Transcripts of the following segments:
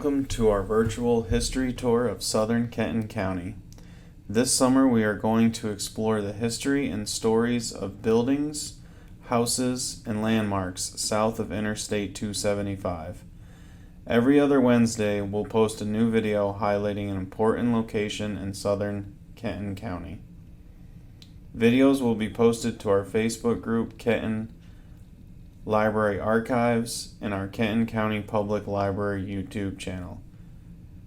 welcome to our virtual history tour of Southern Kenton County. This summer we are going to explore the history and stories of buildings, houses, and landmarks south of Interstate 275. Every other Wednesday we'll post a new video highlighting an important location in Southern Kenton County. Videos will be posted to our Facebook group, Kenton Library Archives, and our Kenton County Public Library YouTube channel.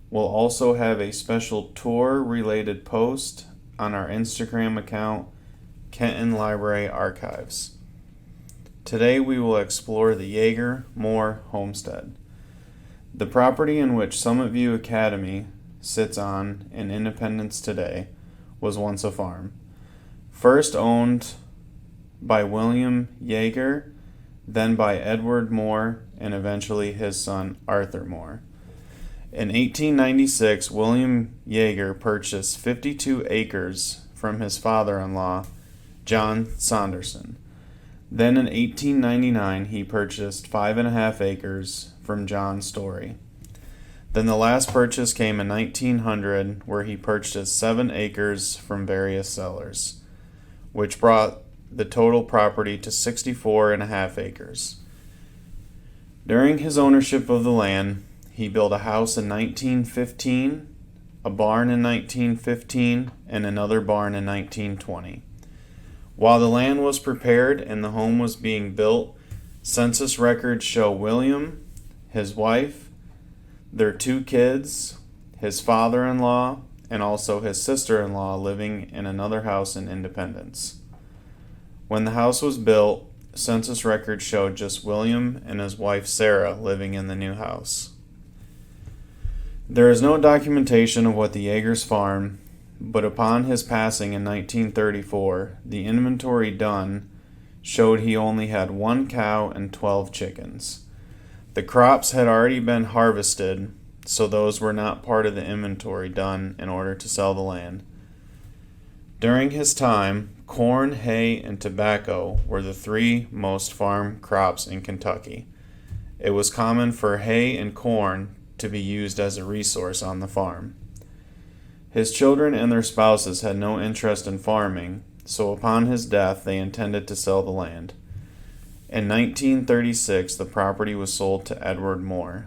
We'll also have a special tour-related post on our Instagram account, Kenton Library Archives. Today we will explore the Yeager Mohr Homestead. The property in which Summit View Academy sits on in Independence today was once a farm. First owned by William Yeager, then by Edward Mohr, and eventually his son Arthur Mohr. In 1896, William Yeager purchased 52 acres from his father-in-law, John Saunderson. Then in 1899, he purchased 5.5 acres from John Story. Then the last purchase came in 1900, where he purchased 7 acres from various sellers, which brought the total property to 64.5 acres. During his ownership of the land, he built a house in 1915, a barn in 1915, and another barn in 1920. While the land was prepared and the home was being built, census records show William, his wife, their 2 kids, his father-in-law, and also his sister-in-law living in another house in Independence. When the house was built, census records showed just William and his wife Sarah living in the new house. There is no documentation of what the Yeagers farm, but upon his passing in 1934, the inventory done showed he only had 1 cow and 12 chickens. The crops had already been harvested, so those were not part of the inventory done in order to sell the land. During his time, corn, hay, and tobacco were the 3 most farmed crops in Kentucky. It was common for hay and corn to be used as a resource on the farm. His children and their spouses had no interest in farming, so upon his death they intended to sell the land. In 1936, the property was sold to Edward Mohr.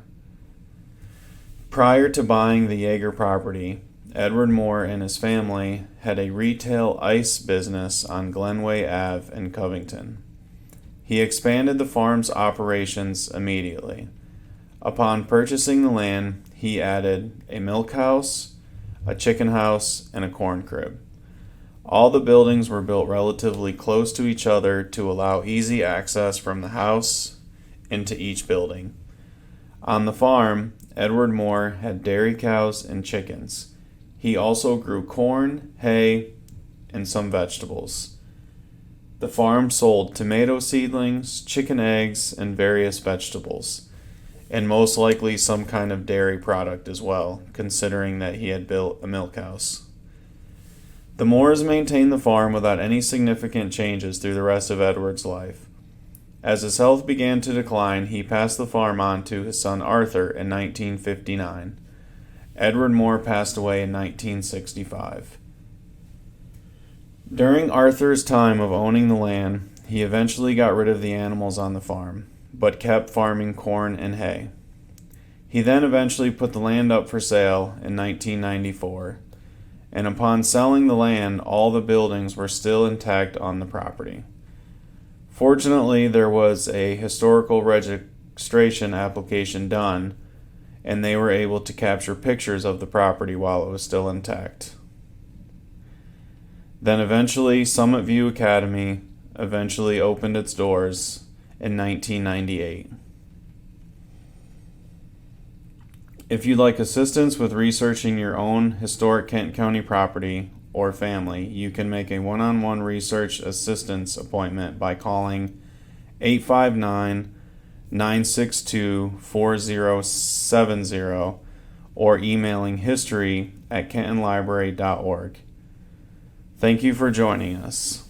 Prior to buying the Yeager property, Edward Mohr and his family had a retail ice business on Glenway Ave in Covington. He expanded the farm's operations immediately. Upon purchasing the land, he added a milk house, a chicken house, and a corn crib. All the buildings were built relatively close to each other to allow easy access from the house into each building. On the farm, Edward Mohr had dairy cows and chickens. He also grew corn, hay, and some vegetables. The farm sold tomato seedlings, chicken eggs, and various vegetables, and most likely some kind of dairy product as well, considering that he had built a milk house. The Mohrs maintained the farm without any significant changes through the rest of Edward's life. As his health began to decline, he passed the farm on to his son Arthur in 1959. Edward Mohr passed away in 1965. During Arthur's time of owning the land, he eventually got rid of the animals on the farm, but kept farming corn and hay. He then eventually put the land up for sale in 1994, and upon selling the land, all the buildings were still intact on the property. Fortunately, there was a historical registration application done, and they were able to capture pictures of the property while it was still intact. Then eventually, Summit View Academy opened its doors in 1998. If you'd like assistance with researching your own historic Kent County property or family, you can make a one-on-one research assistance appointment by calling 859-962-4070 or emailing history@kentonlibrary.org. Thank you for joining us.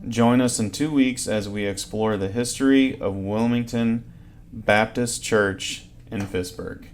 Join us in 2 weeks as we explore the history of Wilmington Baptist Church in Fitchburg.